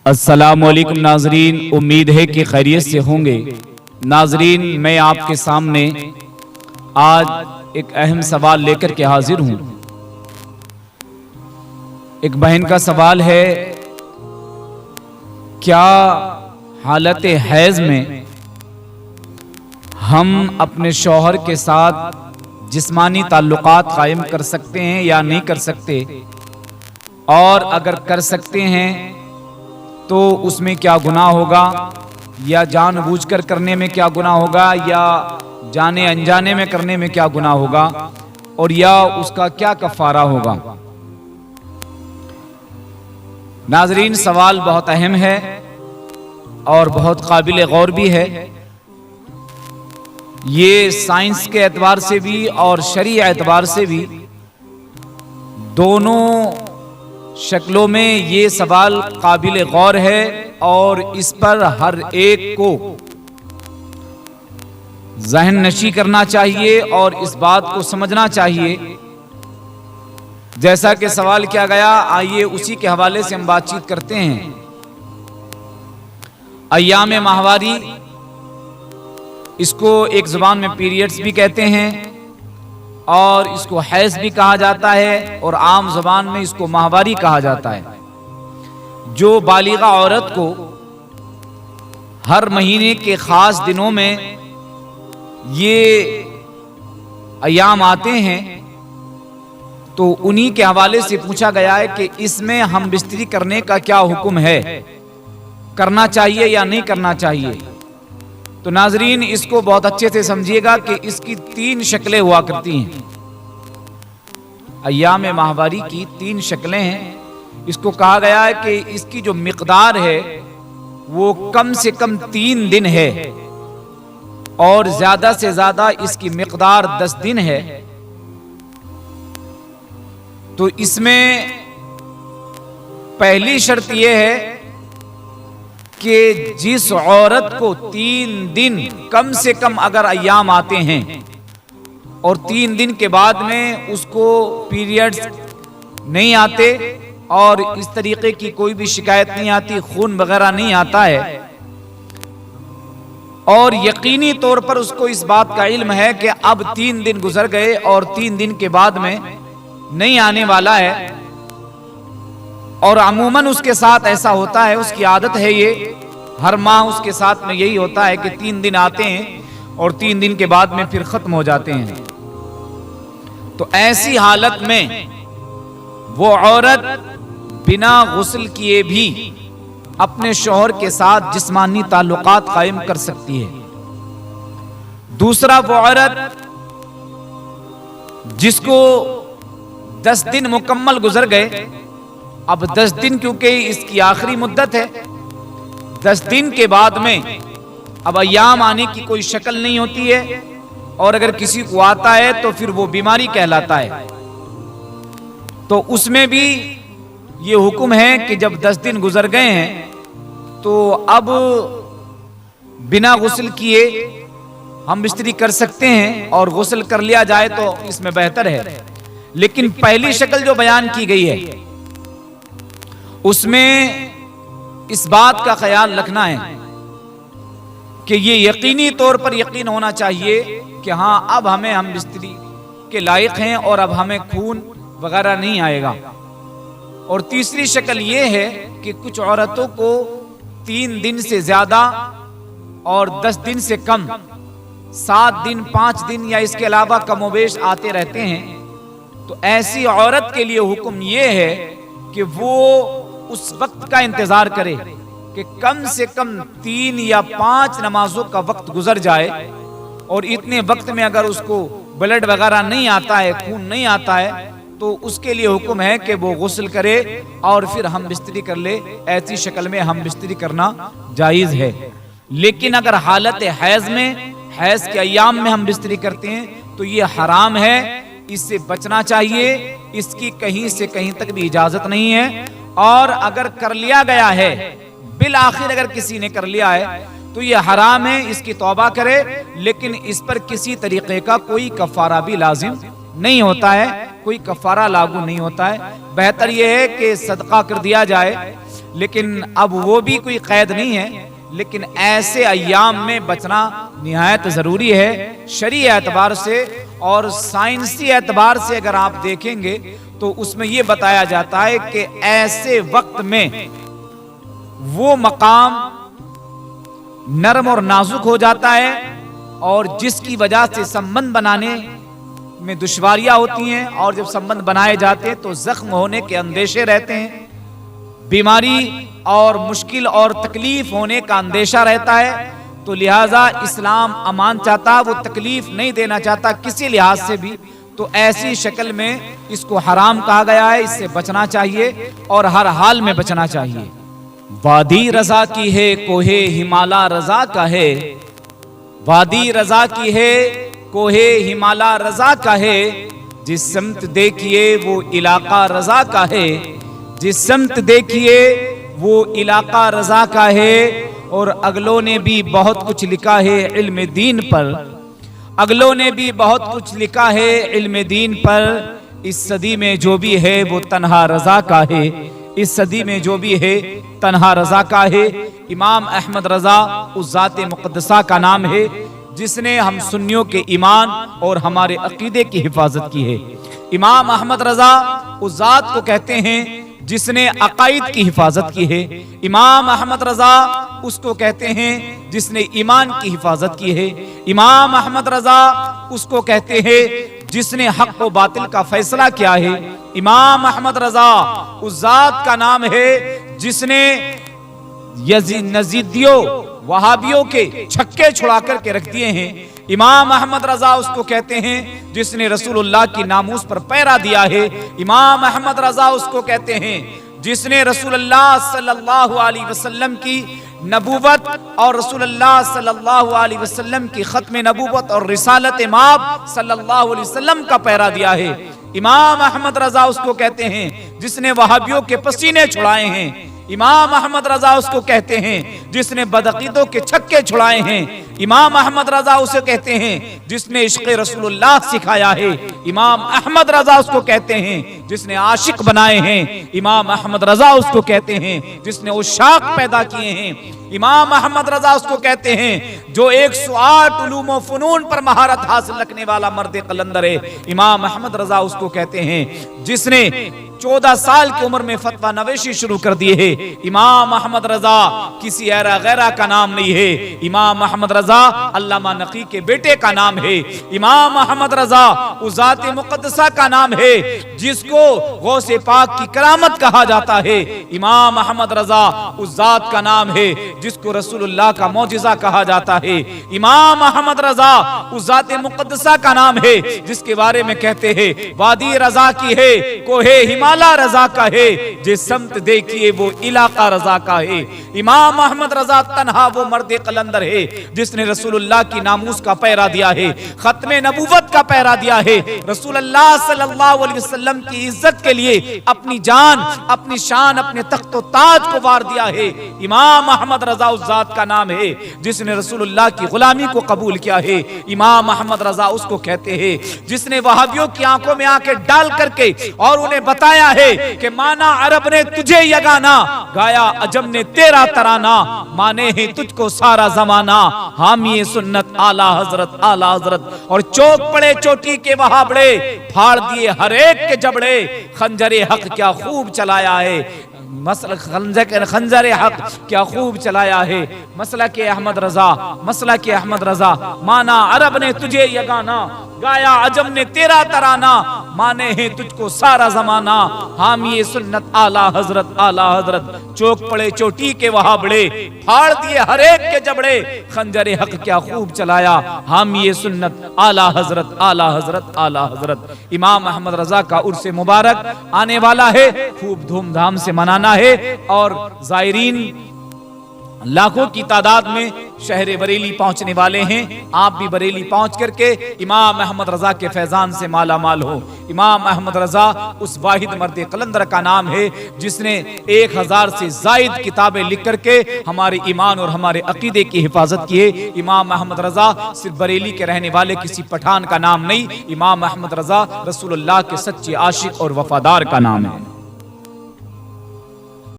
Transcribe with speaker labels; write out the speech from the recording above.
Speaker 1: السلام علیکم ناظرین، امید ہے کہ خیریت سے ہوں گے۔ ناظرین، میں آپ کے سامنے آج ایک اہم سوال لے کر کے حاضر ہوں۔ ایک بہن کا سوال ہے، کیا حالت حیض میں ہم اپنے شوہر کے ساتھ جسمانی تعلقات قائم کر سکتے ہیں یا نہیں کر سکتے، اور اگر کر سکتے ہیں تو اس میں کیا گناہ ہوگا، یا جان بوجھ کر کرنے میں کیا گناہ ہوگا، یا جانے انجانے میں کرنے میں کیا گناہ ہوگا، اور یا اس کا کیا کفارہ ہوگا۔ ناظرین، سوال بہت اہم ہے اور بہت قابل غور بھی ہے۔ یہ سائنس کے اعتبار سے بھی اور شرعی اعتبار سے بھی دونوں شکلوں میں یہ سوال قابل غور ہے، اور اس پر ہر ایک کو ذہن نشی کرنا چاہیے اور اس بات کو سمجھنا چاہیے۔ جیسا کہ سوال کیا گیا، آئیے اسی کے حوالے سے ہم بات چیت کرتے ہیں۔ ایام ماہواری، اس کو ایک زبان میں پیریڈز بھی کہتے ہیں، اور اس کو حیض بھی کہا جاتا ہے، اور عام زبان میں اس کو ماہواری کہا جاتا ہے۔ جو بالغہ عورت کو ہر مہینے کے خاص دنوں میں یہ ایام آتے ہیں، تو انہی کے حوالے سے پوچھا گیا ہے کہ اس میں ہم بستری کرنے کا کیا حکم ہے، کرنا چاہیے یا نہیں کرنا چاہیے۔ تو ناظرین، اس کو بہت اچھے سے سمجھیے گا کہ اس کی تین شکلیں ہوا کرتی ہیں۔ ایام ماہواری کی تین شکلیں ہیں۔ اس کو کہا گیا ہے کہ اس کی جو مقدار ہے وہ کم سے کم 3 دن ہے، اور زیادہ سے زیادہ اس کی مقدار 10 دن ہے۔ تو اس میں پہلی شرط یہ ہے کہ جس عورت کو 3 دن کم سے کم اگر ایام آتے ہیں، اور 3 دن کے بعد میں اس کو پیریڈز نہیں آتے اور اس طریقے کی کوئی بھی شکایت نہیں آتی، خون وغیرہ نہیں آتا ہے، اور یقینی طور پر اس کو اس بات کا علم ہے کہ اب 3 دن گزر گئے اور 3 دن کے بعد میں نہیں آنے والا ہے، اور عموماً اس کے ساتھ ایسا ہوتا ہے، اس کی عادت ہے، یہ ہر ماہ اس کے ساتھ میں یہی ہوتا ہے کہ 3 دن آتے ہیں اور 3 دن کے بعد میں پھر ختم ہو جاتے ہیں۔ تو ایسی حالت میں وہ عورت بنا غسل کیے بھی اپنے شوہر کے ساتھ جسمانی تعلقات قائم کر سکتی ہے۔ دوسرا، وہ عورت جس کو 10 دن مکمل گزر گئے، اب 10 دن کیونکہ اس کی آخری مدت ہے، 10 دن کے بعد میں اب ایام آنے کی کوئی شکل نہیں ہوتی ہے، اور اگر کسی کو آتا ہے تو پھر وہ بیماری کہلاتا ہے۔ تو اس میں بھی یہ حکم ہے کہ جب 10 دن گزر گئے ہیں تو اب بنا غسل کیے ہم بستری کر سکتے ہیں، اور غسل کر لیا جائے تو اس میں بہتر ہے۔ لیکن پہلی شکل جو بیان کی گئی ہے، اس میں اس بات کا خیال رکھنا ہے کہ یہ یقینی طور پر یقین ہونا چاہیے کہ ہاں اب ہم بستری کے لائق ہیں اور اب ہمیں خون وغیرہ نہیں آئے گا۔ اور تیسری شکل یہ ہے کہ کچھ عورتوں کو 3 دن سے زیادہ اور 10 دن سے کم 7 دن 5 دن یا اس کے علاوہ کم و بیش آتے رہتے ہیں۔ تو ایسی عورت کے لیے حکم یہ ہے کہ وہ اس وقت کا انتظار کرے کہ کم سے کم 3 یا 5 نمازوں کا وقت گزر جائے، اور اتنے وقت میں اگر اس کو بلڈ وغیرہ نہیں آتا ہے، خون نہیں آتا ہے، تو اس کے لیے حکم ہے کہ وہ غسل کرے اور پھر ہم بستری کر لے۔ ایسی شکل میں ہم بستری کرنا جائز ہے۔ لیکن اگر حالت حیض میں، حیض کے ایام میں ہم بستری کرتے ہیں تو یہ حرام ہے، اس سے بچنا چاہیے، اس کی کہیں سے کہیں تک بھی اجازت نہیں ہے۔ اور اگر کر لیا گیا ہے، بالآخر اگر کسی نے کر لیا ہے تو یہ حرام ہے، اس کی توبہ کرے، لیکن اس پر کسی طریقے کا کوئی کفارہ بھی لازم نہیں ہوتا ہے، کوئی کفارہ لاگو نہیں ہوتا ہے۔ بہتر یہ ہے کہ صدقہ کر دیا جائے، لیکن اب وہ بھی کوئی قید نہیں ہے، لیکن ایسے ایام میں بچنا نہایت ضروری ہے شرعی اعتبار سے اور سائنسی اعتبار سے۔ اگر آپ دیکھیں گے تو اس میں یہ بتایا جاتا ہے کہ ایسے وقت میں وہ مقام نرم اور نازک ہو جاتا ہے اور جس کی وجہ سے سمبند بنانے میں دشواریاں ہوتی ہیں، اور جب سمبند بنائے جاتے ہیں تو زخم ہونے کے اندیشے رہتے ہیں، بیماری اور مشکل اور تکلیف ہونے کا اندیشہ رہتا ہے۔ تو لہٰذا اسلام امان چاہتا، وہ تکلیف نہیں دینا چاہتا کسی لحاظ سے بھی، تو ایسی شکل میں اس کو حرام کہا گیا ہے، اس سے بچنا چاہیے اور ہر حال میں بچنا چاہیے۔ وادی رضا کی ہے کوہ ہمالا رضا کا ہے، وادی رضا کی ہے کوہ ہمالا رضا کا ہے، جس سمت دیکھیے وہ علاقہ رضا کا ہے، جس سمت دیکھیے وہ علاقہ رضا کا ہے۔ اور اگلوں نے بھی بہت کچھ لکھا ہے علم دین پر، اگلوں نے بھی بہت کچھ لکھا ہے علم دین پر، اس صدی میں جو بھی ہے وہ تنہا رضا کا ہے، اس صدی میں جو بھی ہے تنہا رضا کا ہے۔ امام احمد رضا اس ذات مقدسہ کا نام ہے جس نے ہم سنیوں کے ایمان اور ہمارے عقیدے کی حفاظت کی ہے۔ امام احمد رضا اس ذات کو کہتے ہیں جس نے عقائد کی حفاظت کی ہے۔ امام احمد رضا اس کو کہتے ہیں جس نے ایمان کی حفاظت کی ہے۔ امام احمد رضا اس کو کہتے ہیں جس نے حق و باطل کا فیصلہ کیا ہے۔ امام احمد رضا اس ذات کا نام ہے جس نے نزیدیوں وہابیوں کے چھکے چھڑا کر کے رکھ دیے ہیں۔ امام احمد رضا اس کو کہتے ہیں جس نے رسول اللہ کی ناموس پر پیرا دیا ہے۔ امام احمد رضا اس کو کہتے ہیں جس نے رسول اللہ صلی اللہ علیہ وسلم کی نبوت اور رسول اللہ صلی اللہ علیہ وسلم کی ختم نبوت اور رسالت مآب صلی اللہ علیہ وسلم کا پیرا دیا ہے۔ امام احمد رضا اس کو کہتے ہیں جس نے وہابیوں کے پسینے چھڑائے ہیں۔ امام احمد رضا اس کو کہتے ہیں جس نے بدعقیدوں کے چھکے چھڑائے ہیں۔ امام احمد رضا اسے کہتے ہیں جس نے عشق رسول اللہ سکھایا ہے۔ امام احمد رضا اس کو کہتے ہیں جس نے عاشق بنائے ہیں۔ امام احمد رضا اس کو کہتے ہیں جس نے عشاق پیدا کیے ہیں۔ امام احمد رضا اس کو کہتے ہیں جو 108 علوم و فنون پر مہارت حاصل رکھنے والا مرد قلندر ہے۔ امام احمد رضا اس کو کہتے ہیں جس نے 14 سال کی عمر میں فتویٰ نویسی شروع کر دی ہے۔ امام احمد رضا کسی ایرا غیرہ کا نام نہیں ہے۔ امام احمد رضا علامہ نقی کے بیٹے کا نام ہے۔ امام احمد رضا اس ذات مقدسہ کا نام ہے جس کو غوث پاک کی کرامت کہا جاتا ہے۔ امام احمد رضا اس ذات کا نام ہے جس کو رسول اللہ کا معجزہ کہا جاتا ہے۔ امام احمد رضا اس ذات مقدسہ کا نام ہے جس کے بارے میں کہتے ہیں وادی رضا کی ہے کوہ ہمالا رضا کا ہے، جس سمت دیکھیے وہ علاقہ رضا کا ہے۔ امام احمد رضا تنہا وہ مرد قلندر ہے جس نے رسول اللہ کی ناموس کا پیرا دیا ہے، ختم نبوت کا پیرا دیا ہے، رسول اللہ صلی اللہ علیہ وسلم کی عزت کے لیے اپنی جان، اپنی شان، اپنے تخت و تاج کو وار دیا ہے۔ امام احمد رضا اس ذات کا نام ہے جس نے رسول اللہ کی غلامی کو قبول کیا ہے۔ امام احمد رضا اس کو کہتے ہیں جس نے وہابیوں کی آنکھوں میں آنکھیں ڈال کر کے اور انہیں بتایا ہے کہ مانا عرب نے تجھے یگانا، گایا عجم نے تیرا ترانہ، مانے ہیں تجھ کو سارا زمانہ، حامی سنت اعلیٰ حضرت اعلیٰ حضرت۔ اور چوک پڑے چوٹی کے وہابڑے، پھاڑ دیے ہر ایک کے جبڑے، خنجر حق کیا خوب چلایا ہے، خنجر حق کیا خوب چلایا ہے۔ مسلک احمد رضا، مسلک احمد رضا، مانا عرب نے تجھے یگانا، گایا عجم نے تیرا ترانہ، مانے ہیں تجھ کو سارا زمانہ، حامی سنت اعلیٰ حضرت اعلیٰ حضرت۔ چوک پڑے چوٹی کے وہابڑے، پھاڑ دیے ہر ایک کے جبڑے، خنجر حق کیا خوب چلایا، حامی سنت اعلیٰ حضرت اعلیٰ حضرت اعلیٰ حضرت۔ امام احمد رضا کا عرس مبارک آنے والا ہے، خوب دھوم دھام سے منانا ہے، اور زائرین لاکھوں کی تعداد میں شہر بریلی پہنچنے والے ہیں۔ آپ بھی بریلی پہنچ کر کے امام احمد رضا کے فیضان سے مالا مال ہو۔ امام احمد رضا اس واحد مرد قلندر کا نام ہے جس نے 1000 سے زائد کتابیں لکھ کر کے ہمارے ایمان اور ہمارے عقیدے کی حفاظت کی ہے۔ امام احمد رضا صرف بریلی کے رہنے والے کسی پٹھان کا نام نہیں، امام احمد رضا رسول اللہ کے سچے عاشق اور وفادار کا نام ہے۔